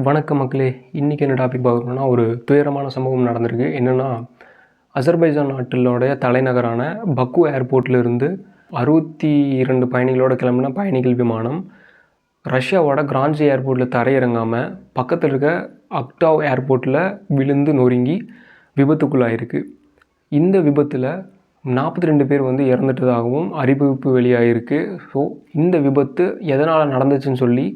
வணக்கம் மக்களே. இன்றைக்கி என்ன டாபிக் பார்க்குறோம்னா, ஒரு துயரமான சம்பவம் நடந்திருக்கு. என்னென்னா, அசர்பைஜான் நாட்டிலோடைய தலைநகரான பக்கு ஏர்போர்ட்லேருந்து 62 பயணிகளோடு கிளம்பின பயணிகள் விமானம் ரஷ்யாவோட கிரான்ஜி ஏர்போர்ட்டில் தரையிறங்காமல் பக்கத்தில் இருக்க அக்டாவ் ஏர்போர்ட்டில் விழுந்து நொறுங்கி விபத்துக்குள்ளாயிருக்கு. இந்த விபத்தில் 42 பேர் இறந்துட்டதாகவும் அறிவிப்பு வெளியாகிருக்கு. ஸோ இந்த விபத்து எதனால் நடந்துச்சுன்னு சொல்லி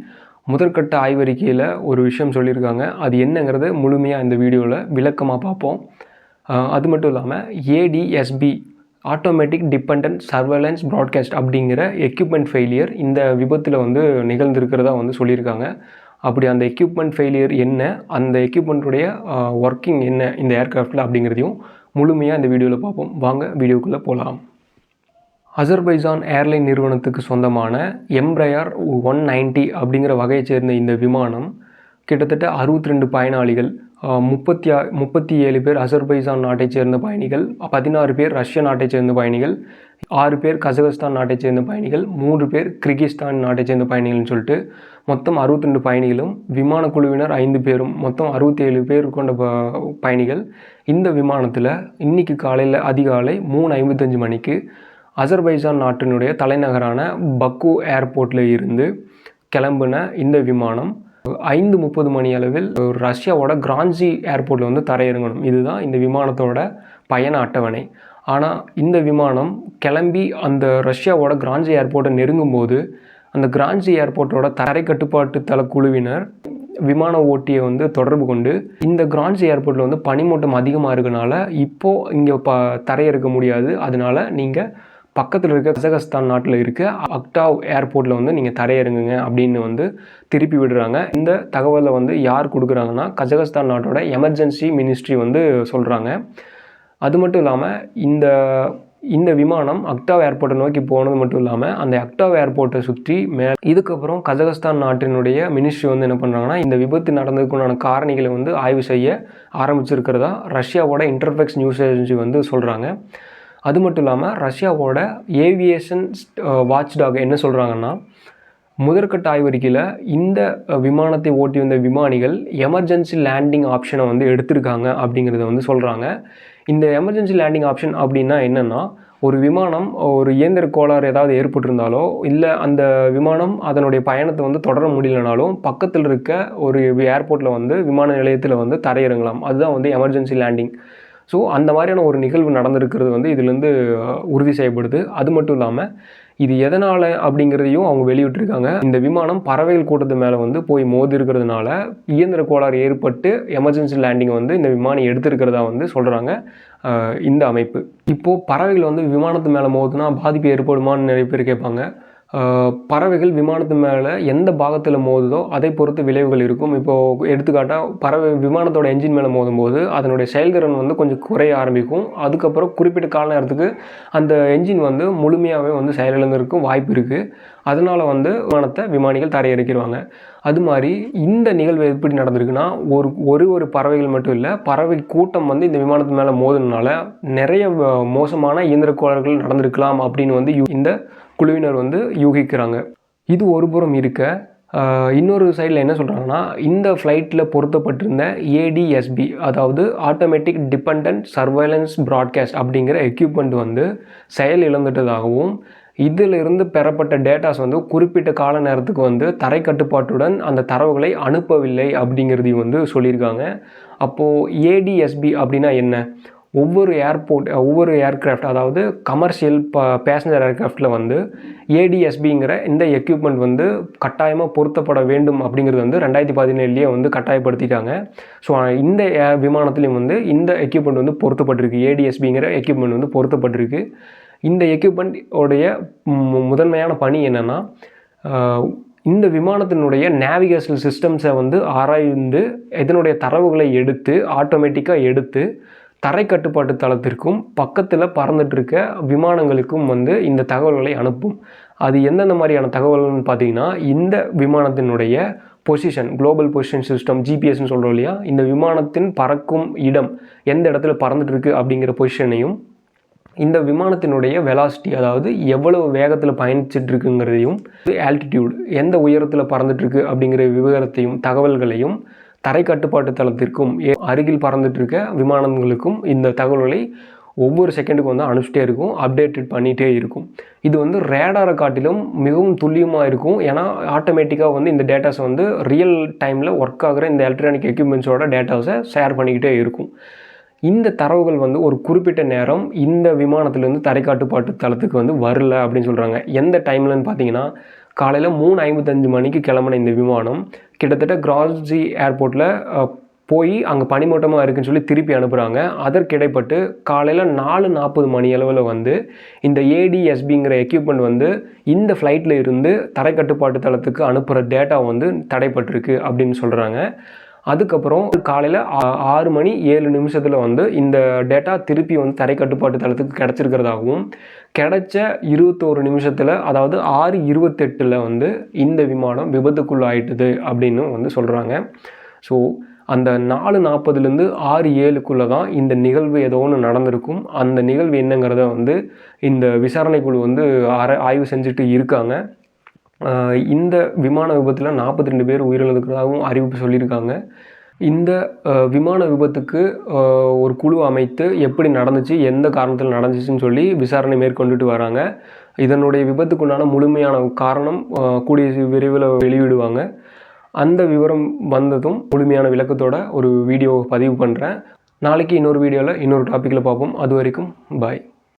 முதற்கட்ட ஆய்வறிக்கையில் ஒரு விஷயம் சொல்லியிருக்காங்க. அது என்னங்கிறது முழுமையாக இந்த வீடியோவில் விளக்கமாக பார்ப்போம். அது மட்டும் இல்லாமல் ADSB automatic dependent surveillance broadcast அப்படிங்கிற எக்யூப்மெண்ட் ஃபெயிலியர் இந்த விபத்தில் நிகழ்ந்திருக்கிறதா சொல்லியிருக்காங்க. அப்படி அந்த எக்யூப்மெண்ட் ஃபெயிலியர் என்ன, அந்த எக்யூப்மெண்ட்டுடைய ஒர்க்கிங் என்ன இந்த ஏர்க்ராஃப்டில் அப்படிங்கிறதையும் முழுமையாக இந்த வீடியோவில் பார்ப்போம். வாங்க வீடியோக்குள்ளே போகலாம். அசர்பைஜான் ஏர்லைன் நிறுவனத்துக்கு சொந்தமான எம்ப்ரையர் 190 அப்படிங்கிற வகையை சேர்ந்த இந்த விமானம் கிட்டத்தட்ட 62 பயனாளிகள், 37 பேர் அசர்பைஜான் நாட்டை சேர்ந்த பயணிகள், 16 பேர் ரஷ்ய நாட்டை சேர்ந்த பயணிகள், 6 பேர் கசகஸ்தான் நாட்டை சேர்ந்த பயணிகள், 3 பேர் கிர்கிஸ்தான் நாட்டை சேர்ந்த பயணிகள்னு சொல்லிட்டு மொத்தம் 62 பயணிகளும், விமான குழுவினர் 5 பேரும், மொத்தம் 67 பேர் கொண்ட பயணிகள் இந்த விமானத்தில் இன்றைக்கி காலையில் அதிகாலை 3:55 மணிக்கு அசர்பைஜான் நாட்டினுடைய தலைநகரான பக்கு ஏர்போர்ட்டில் இருந்து கிளம்பின இந்த விமானம் 5:30 மணி அளவில் ரஷ்யாவோட கிரான்ஜி ஏர்போர்ட்டில் தரையிறங்கணும். இதுதான் இந்த விமானத்தோட பயண அட்டவணை. ஆனால் இந்த விமானம் கிளம்பி அந்த ரஷ்யாவோட கிரான்ஜி ஏர்போர்ட்டை நெருங்கும் போது அந்த கிரான்ஜி ஏர்போர்ட்டோட தரை கட்டுப்பாட்டு தள குழுவினர் விமான ஓட்டியை தொடர்பு கொண்டு, இந்த கிரான்ஜி ஏர்போர்ட்டில் பனிமூட்டம் அதிகமாக இருக்கனால இப்போது இங்கே தரையிறக்க முடியாது, அதனால் நீங்கள் பக்கத்தில் இருக்க கசகஸ்தான் நாட்டில் இருக்க அக்டாவ் ஏர்போர்ட்டில் நீங்கள் தரையிறங்குங்க அப்படின்னு திருப்பி விடுறாங்க. இந்த தகவலை யார் கொடுக்குறாங்கன்னா கசகஸ்தான் நாட்டோட எமர்ஜென்சி மினிஸ்ட்ரி சொல்கிறாங்க. அது மட்டும் இல்லாமல் இந்த விமானம் அக்டாவ் ஏர்போர்ட்டை நோக்கி போனது மட்டும் இல்லாமல் அந்த அக்டாவ் ஏர்போர்ட்டை சுற்றி இதுக்கப்புறம் கசகஸ்தான் நாட்டினுடைய மினிஸ்ட்ரி என்ன பண்ணுறாங்கன்னா, இந்த விபத்து நடந்ததுக்குண்டான காரணிகளை ஆய்வு செய்ய ஆரம்பிச்சிருக்கிறதா ரஷ்யாவோட இன்டர்ஃபெக்ஸ் நியூஸ் ஏஜென்சி சொல்கிறாங்க. அது மட்டும் இல்லாமல் ரஷ்யாவோட ஏவியேஷன் வாட்ச்டாக் என்ன சொல்கிறாங்கன்னா, முதற்கட்ட ஆய்வறிக்கையில் இந்த விமானத்தை ஓட்டி வந்த விமானிகள் எமர்ஜென்சி லேண்டிங் ஆப்ஷனை எடுத்திருக்காங்க அப்படிங்கிறத சொல்கிறாங்க. இந்த எமர்ஜென்சி லேண்டிங் ஆப்ஷன் அப்படின்னா என்னென்னா, ஒரு விமானம் ஒரு இயந்திர கோளாறு ஏதாவது ஏற்பட்டிருந்தாலோ, இல்லை அந்த விமானம் அதனுடைய பயணத்தை தொடர முடியலனாலும் பக்கத்தில் இருக்க ஒரு ஏர்போர்ட்டில் விமான நிலையத்தில் தரையிறங்கலாம். அதுதான் எமர்ஜென்சி லேண்டிங். ஸோ அந்த மாதிரியான ஒரு நிகழ்வு நடந்திருக்கிறது இதுலேருந்து உறுதி செய்யப்படுது. அது மட்டும் இல்லாமல் இது எதனால் அப்படிங்கிறதையும் அவங்க வெளியிட்டிருக்காங்க. இந்த விமானம் பறவைகள் கூட்டத்து மேலே போய் மோதி இருக்கிறதுனால இயந்திர கோளாறு ஏற்பட்டு எமர்ஜென்சி லேண்டிங்கை இந்த விமானி எடுத்திருக்கிறதா சொல்கிறாங்க இந்த அமைப்பு. இப்போது பறவைகள் விமானத்து மேலே மோதுனா பாதிப்பு ஏற்படுமான்னு நிறைய பேர் கேட்பாங்க. பறவைகள் விமானத்து மேலே எந்த பாகத்தில் மோதுதோ அதை பொறுத்து விளைவுகள் இருக்கும். இப்போது எடுத்துக்காட்டாக விமானத்தோட என்ஜின் மேலே மோதும்போது அதனுடைய செயல்திறன் கொஞ்சம் குறைய ஆரம்பிக்கும். அதுக்கப்புறம் குறிப்பிட்ட கால நேரத்துக்கு அந்த என்ஜின் முழுமையாகவே செயலிழந்திருக்கும் வாய்ப்பு இருக்குது. அதனால் விமானிகள் தரையிறக்கிடுவாங்க. அது மாதிரி இந்த நிகழ்வு எப்படி நடந்திருக்குன்னா, ஒரு பறவைகள் மட்டும் இல்லை, பறவை கூட்டம் இந்த விமானத்து மேலே மோதுனால நிறைய மோசமான இயந்திர கோளாறுகள் நடந்திருக்கலாம் அப்படின்னு இந்த குழுவினர் யூகிக்கிறாங்க. இது ஒரு புறம் இருக்க, இன்னொரு சைடில் என்ன சொல்கிறாங்கன்னா, இந்த ஃப்ளைட்டில் பொருத்தப்பட்டிருந்த ADSB அதாவது ஆட்டோமேட்டிக் டிபெண்டன்ட் சர்வேலன்ஸ் ப்ராட்காஸ்ட் அப்படிங்கிற எக்யூப்மெண்ட் செயல் இழந்துட்டதாகவும், இதிலிருந்து பெறப்பட்ட டேட்டாஸ் குறிப்பிட்ட கால நேரத்துக்கு தரை கட்டுப்பாட்டுடன் அந்த தரவுகளை அனுப்பவில்லை அப்படிங்கிறதையும் சொல்லியிருக்காங்க. அப்போது ADSB அப்படின்னா என்ன? ஒவ்வொரு ஏர்க்ராஃப்ட் அதாவது கமர்ஷியல் பேசஞ்சர் ஏர்க்ராஃப்டில் ADSBங்கிற இந்த எக்யூப்மெண்ட் கட்டாயமாக பொருத்தப்பட வேண்டும் அப்படிங்கிறது 2017 கட்டாயப்படுத்திட்டாங்க. ஸோ இந்த விமானத்துலேயும் இந்த எக்யூப்மெண்ட் பொருத்தப்பட்டிருக்கு. ADSBங்கிற எக்யூப்மெண்ட் பொருத்தப்பட்டிருக்கு. இந்த எக்யூப்மெண்ட்டோடைய முதன்மையான பணி என்னென்னா, இந்த விமானத்தினுடைய நேவிகேஷன் சிஸ்டம்ஸை ஆராய்ந்து இதனுடைய தரவுகளை ஆட்டோமேட்டிக்காக எடுத்து தரை கட்டுப்பாட்டு தளத்திற்கும் பக்கத்தில் பறந்துட்டுருக்க விமானங்களுக்கும் இந்த தகவல்களை அனுப்பும். அது எந்தெந்த மாதிரியான தகவல்கள்னு பார்த்தீங்கன்னா, இந்த விமானத்தினுடைய பொசிஷன், குளோபல் பொசிஷன் சிஸ்டம், GPSன்னு சொல்கிறோம் இல்லையா, இந்த விமானத்தின் பறக்கும் இடம் எந்த இடத்துல பறந்துட்டுருக்கு அப்படிங்கிற பொசிஷனையும், இந்த விமானத்தினுடைய வெலாசிட்டி, அதாவது எவ்வளவு வேகத்தில் பயணிச்சுட்டு இருக்குங்கிறதையும், ஆல்டிடியூட் எந்த உயரத்தில் பறந்துட்டுருக்கு அப்படிங்கிற விவரத்தையும் தகவல்களையும் தரை கட்டுப்பாட்டு தளத்திற்கும் அருகில் பறந்துட்டு இருக்க விமானங்களுக்கும் இந்த தகவல்களை ஒவ்வொரு செகண்டுக்கும் வந்து அனுப்பிச்சிட்டே இருக்கும், அப்டேட்டட் பண்ணிகிட்டே இருக்கும். இது வந்து ரேடாரை காட்டிலும் மிகவும் துல்லியமாக இருக்கும். ஏன்னா ஆட்டோமேட்டிக்காக வந்து இந்த டேட்டாஸை வந்து ரியல் டைமில் ஒர்க் ஆகிற இந்த எலக்ட்ரானிக் எக்யூப்மெண்ட்ஸோட டேட்டாஸை ஷேர் பண்ணிக்கிட்டே இருக்கும். இந்த தரவுகள் வந்து ஒரு குறிப்பிட்ட நேரம் இந்த விமானத்திலேருந்து தரை கட்டுப்பாட்டு தளத்துக்கு வந்து வரல அப்படின்னு சொல்கிறாங்க. எந்த டைம்லன்னு பார்த்தீங்கன்னா, காலையில் 3:55 மணிக்கு கிளம்பின இந்த விமானம் கிட்டத்தட்ட கிராஸ்ஜி ஏர்போர்ட்டில் போய் அங்கே பனிமூட்டமாக இருக்குன்னு சொல்லி திருப்பி அனுப்புகிறாங்க. அதற்கு இடைப்பட்டு காலையில் 4:40 மணி அளவில் வந்து இந்த ஏடிஎஸ்பிங்கிற எக்யூப்மெண்ட் வந்து இந்த ஃப்ளைட்டில் இருந்து தரை கட்டுப்பாட்டு தளத்துக்கு அனுப்புகிற டேட்டா வந்து தடைப்பட்டிருக்கு அப்படின்னு சொல்கிறாங்க. அதுக்கப்புறம் காலையில் 6:07 வந்து இந்த டேட்டா திருப்பி வந்து தரை கட்டுப்பாட்டு தளத்துக்கு கிடச்சிருக்கிறதாகவும், கிடைச்ச 21 நிமிஷத்தில், அதாவது 6:28 வந்து இந்த விமானம் விபத்துக்குள்ளாயிட்டுது அப்படின்னு வந்து சொல்கிறாங்க. ஸோ அந்த 4:40லேருந்து 6:07 தான் இந்த நிகழ்வு ஏதோ ஒன்று நடந்திருக்கும். அந்த நிகழ்வு என்னங்கிறத வந்து இந்த விசாரணைக்குழு வந்து ஆய்வு செஞ்சுட்டு இருக்காங்க. இந்த விமான விபத்தில் 42 பேர் உயிரிழந்திருக்கிறதாகவும் அறிவிப்பு சொல்லியிருக்காங்க. இந்த விமான விபத்துக்கு ஒரு குழு அமைத்து எப்படி நடந்துச்சு, எந்த காரணத்தில் நடந்துச்சுன்னு சொல்லி விசாரணை மேற்கொண்டுட்டு வராங்க. இதனுடைய விபத்துக்குண்டான முழுமையான காரணம் கூடிய விரைவில் வெளியிடுவாங்க. அந்த விவரம் வந்ததும் முழுமையான விளக்கத்தோட ஒரு வீடியோ பதிவு பண்ணுறேன். நாளைக்கு இன்னொரு வீடியோவில் இன்னொரு டாப்பிக்கில் பார்ப்போம். அது வரைக்கும் பாய்.